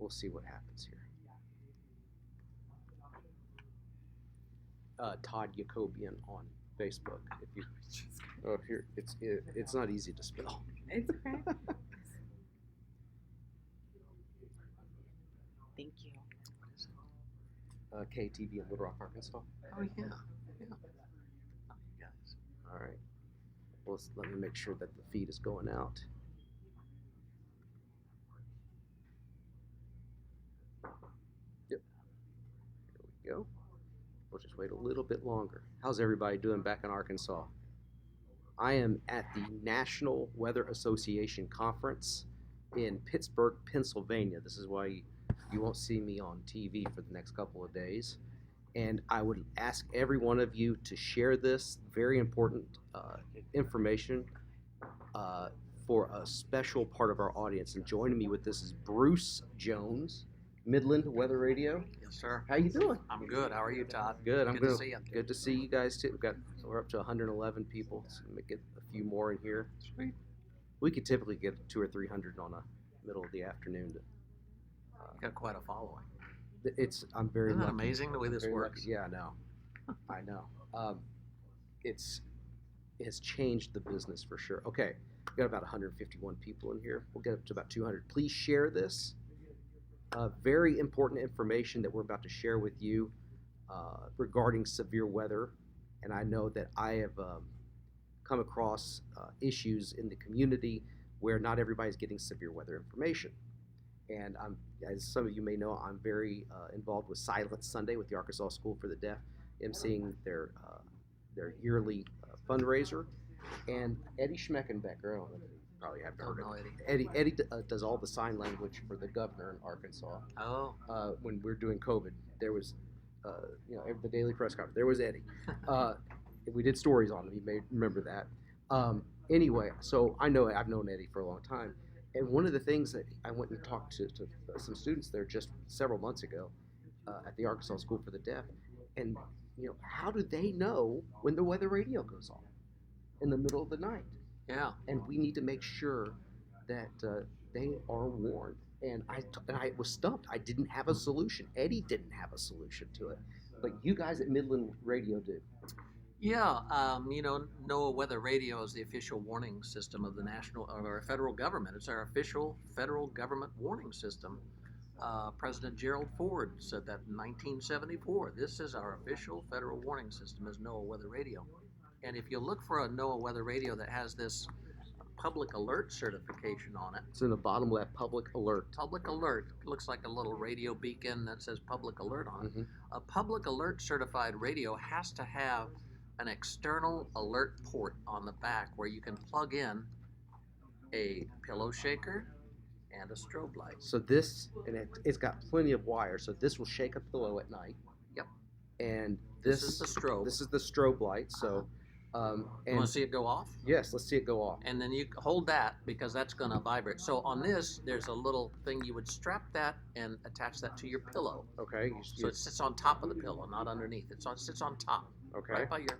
we'll see what happens here. Todd Jacobian on Facebook. If you, oh, here it's not easy to spell. It's okay. Thank you. KTV in Little Rock, Arkansas. Oh yeah, yeah. Oh, you guys. All right. Well, let me make sure that the feed is going out. Yep. Here we go. We'll just wait a little bit longer. How's everybody doing back in Arkansas? I am at the National Weather Association Conference in Pittsburgh, Pennsylvania. This is why you won't see me on TV for the next couple of days. And I would ask every one of you to share this very important information for a special part of our audience. And joining me with this is Bruce Jones, Midland Weather Radio. Yes, sir. How you doing? I'm good. How are you, Todd? Good. I'm good good. to see you. Good to see you guys too. We're up to 111 people. So we get a few more in here. Sweet. We could typically get 200 or 300 on a middle of the afternoon. You got quite a following. I'm very Isn't that lucky. amazing the way this Very works? lucky. Yeah, I know. I know. It has changed the business for sure. Okay, we got about 151 people in here. We'll get up to about 200. Please share this. Very important information that we're about to share with you regarding severe weather. And I know that I have come across issues in the community where not everybody's getting severe weather information. And as some of you may know, I'm very involved with Silent Sunday with the Arkansas School for the Deaf, emceeing their yearly fundraiser. And Eddie Schmeckenbecker, I don't know if you probably haven't heard of him. Eddie does all the sign language for the governor in Arkansas. Oh. When we were doing COVID, there was, the daily press conference, there was Eddie. We did stories on him. You may remember that. Anyway, so I've known Eddie for a long time. And one of the things that I went and talked to some students there just several months ago at the Arkansas School for the Deaf, and how do they know when the weather radio goes off in the middle of the night? Yeah. And we need to make sure that they are warned. And I was stumped. I didn't have a solution. Eddie didn't have a solution to it, but you guys at Midland Radio do. Yeah, NOAA Weather Radio is the official warning system of the our federal government. It's our official federal government warning system. President Gerald Ford said that in 1974. This is our official federal warning system is NOAA Weather Radio. And if you look for a NOAA Weather Radio that has this public alert certification on it. It's in the bottom left, public alert. Public alert. It looks like a little radio beacon that says public alert on it. Mm-hmm. A public alert certified radio has to have an external alert port on the back where you can plug in a pillow shaker and a strobe light. So it's got plenty of wire, so this will shake a pillow at night. Yep. And this is the strobe. This is the strobe light. So, you want to see it go off? Yes, let's see it go off. And then you hold that because that's going to vibrate. So on this, there's a little thing you would strap that and attach that to your pillow. Okay. So it sits on top of the pillow, not underneath. It sits on top. Okay.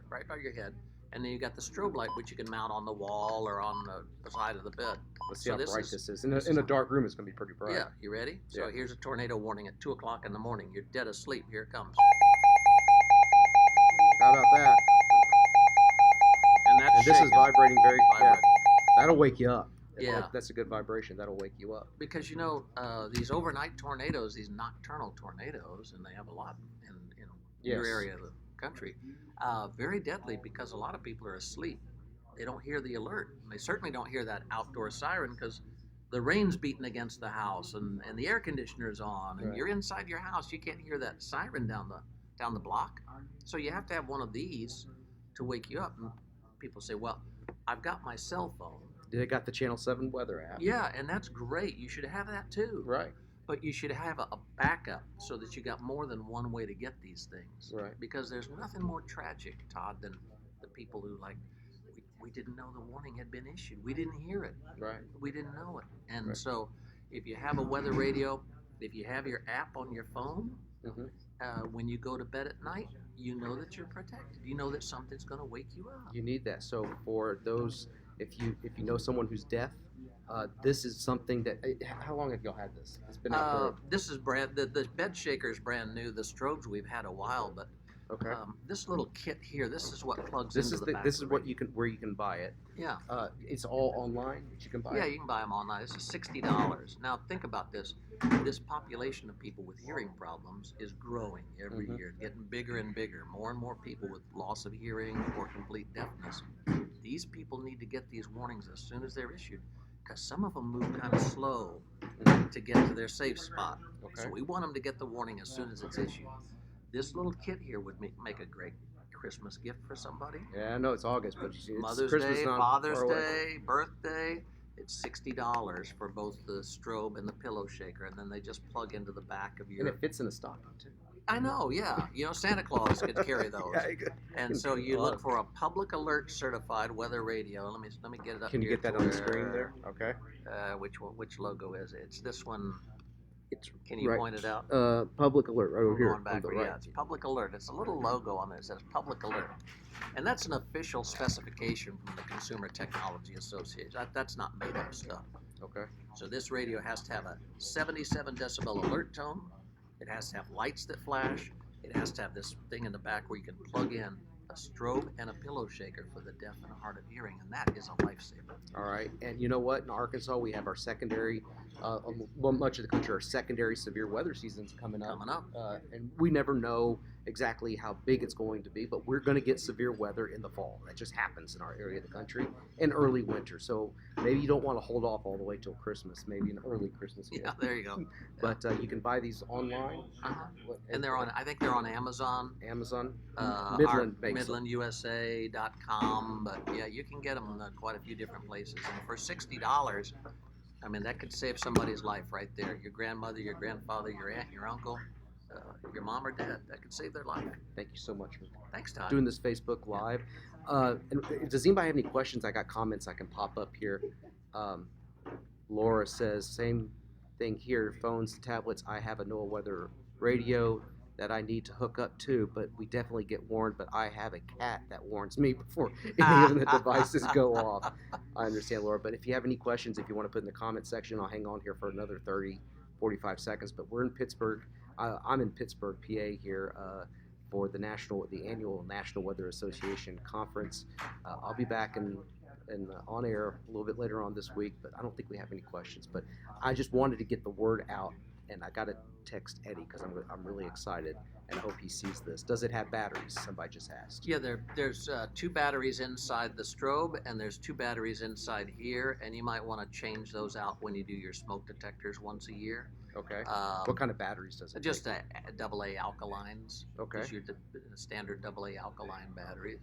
Right by your head. And then you got the strobe light, which you can mount on the wall or on the side of the bed. Let's see how bright this is. In a dark room, it's going to be pretty bright. Yeah, you ready? So here's a tornado warning at 2 o'clock in the morning. You're dead asleep. Here it comes. How about that? And this is vibrating very. Vibrating. Yeah, that'll wake you up. Yeah. That's a good vibration. That'll wake you up. Because these overnight tornadoes, these nocturnal tornadoes, and they have a lot in your area of the country, very deadly because a lot of people are asleep. They don't hear the alert. And they certainly don't hear that outdoor siren because the rain's beating against the house and the air conditioner's on and you're inside your house. You can't hear that siren down the block. So you have to have one of these to wake you up. And people say, well, I've got my cell phone. They got the Channel 7 weather app. Yeah, and that's great. You should have that too. Right. But you should have a backup so that you got more than one way to get these things. Right. Because there's nothing more tragic, Todd, than the people who we didn't know the warning had been issued. We didn't hear it. Right. We didn't know it. And so if you have a weather radio, if you have your app on your phone, when you go to bed at night, you know that you're protected. You know that something's going to wake you up. You need that. So for those, if you know someone who's deaf, This is something that. How long have y'all had this? It's been out This is the bed shaker is brand new. The strobes we've had a while, but for. Okay. this little kit here, this is what plugs into the back. This of is the what radio. you can where you can buy it. Yeah. It's all online that you can buy. Yeah, it? you can buy them online. This is $60. Now think about this. This population of people with hearing problems is growing every Mhm. year, getting bigger and bigger. More and more people with loss of hearing or complete deafness. These people need to get these warnings as soon as they're issued, because some of them move kind of slow to get to their safe spot. Okay. So we want them to get the warning as soon as it's issued. This little kit here would make a great Christmas gift for somebody. Yeah, I know it's August, but it's Mother's Christmas Day, not Father's far away. Day, birthday. It's $60 for both the strobe and the pillow shaker, and then they just plug into the back of And your. it fits in a stocking too. I know, yeah. You know, Santa Claus could carry those. Yeah, you could- And so you Love look for a public alert certified weather radio. Let me get it up. Can you here get that to on the where- screen there? Okay. Which one? Which logo is it? It's this one. It's Can you right. point it out? Public alert right over We're here. going on the backward. right. Yeah, it's public alert. It's a little logo on there that says public alert. And that's an official specification from the Consumer Technology Association. That's not made up stuff. Okay. So this radio has to have a 77 decibel alert tone. It has to have lights that flash. It has to have this thing in the back where you can plug in a strobe and a pillow shaker for the deaf and hard of hearing, and that is a lifesaver. All right. And you know what? In Arkansas, we have our secondary. Well, much of the country, our secondary severe weather season's coming up. And we never know exactly how big it's going to be, but we're going to get severe weather in the fall. That just happens in our area of the country, and early winter. So maybe you don't want to hold off all the way till Christmas. Maybe an early Christmas. Yeah, there you go. But you can buy these online. And they're on. I think they're on Amazon. Amazon. Midland makes them. MidlandUSA.com. But yeah, you can get them in quite a few different places. And for $60, I mean, that could save somebody's life right there. Your grandmother, your grandfather, your aunt, your uncle, your mom or dad. That could save their life. Thank you so much for Thanks, Todd. doing this Facebook Live. And does anybody have any questions? I got comments I can pop up here. Laura says, same thing here, phones, tablets. I have a NOAA weather radio that I need to hook up to, but we definitely get warned, but I have a cat that warns me before any of the devices go off. I understand, Laura, but if you have any questions, if you want to put in the comment section, I'll hang on here for another 30, 45 seconds, but we're in Pittsburgh. I'm in Pittsburgh, PA here for the annual National Weather Association conference. I'll be back and on air a little bit later on this week, but I don't think we have any questions. But I just wanted to get the word out, and I got to text Eddie because I'm really excited, and I hope he sees this. Does it have batteries? Somebody just asked. Yeah, there's 2 batteries inside the strobe, and there's 2 batteries inside here, and you might want to change those out when you do your smoke detectors once a year. Okay. What kind of batteries does it Just take? AA alkalines. Okay. Just your standard AA alkaline batteries.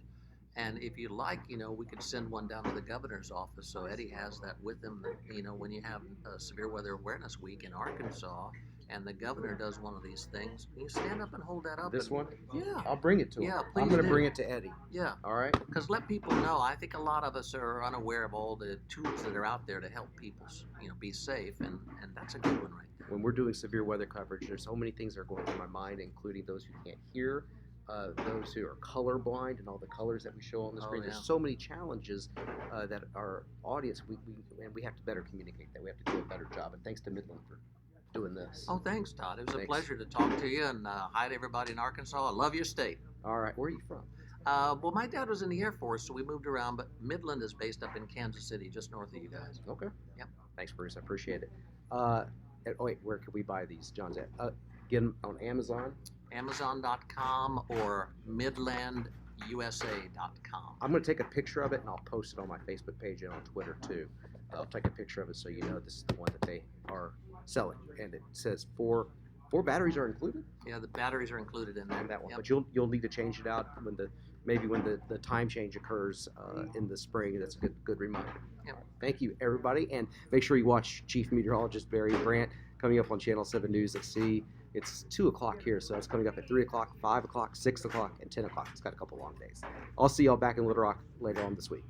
And if you like, we could send one down to the governor's office, so Eddie has that with him. When you have a Severe Weather Awareness Week in Arkansas, and the governor does one of these things, you stand up and hold that up. This one? Yeah. I'll bring it to him. Yeah, I'm please going to do. bring it to Eddie. Yeah. All right? Because let people know. I think a lot of us are unaware of all the tools that are out there to help people, be safe, and that's a good one right there. When we're doing severe weather coverage, there's so many things that are going through my mind, including those who can't hear, those who are colorblind, and all the colors that we show on the screen. Yeah. There's so many challenges that our audience, we have to better communicate that. We have to do a better job. And thanks to Midland for doing this. Oh, thanks, Todd. It was Thanks. a pleasure to talk to you, and hi to everybody in Arkansas. I love your state. All right. Where are you from? Well, my dad was in the Air Force, so we moved around, but Midland is based up in Kansas City, just north of you guys. Okay. Yep. Thanks, Bruce. I appreciate it. Wait, where can we buy these, John's at? Get them on Amazon. Amazon.com or MidlandUSA.com. I'm going to take a picture of it, and I'll post it on my Facebook page and on Twitter, too. I'll take a picture of it so you know this is the one that they are selling. And it says four batteries are included? Yeah, the batteries are included in there. And that one. Yep. But you'll need to change it out when the time change occurs in the spring. That's a good reminder. Yep. Thank you, everybody. And make sure you watch Chief Meteorologist Barry Brandt coming up on Channel 7 News at Sea. It's 2 o'clock here, so it's coming up at 3 o'clock, 5 o'clock, 6 o'clock, and 10 o'clock. It's got a couple long days. I'll see y'all back in Little Rock later on this week.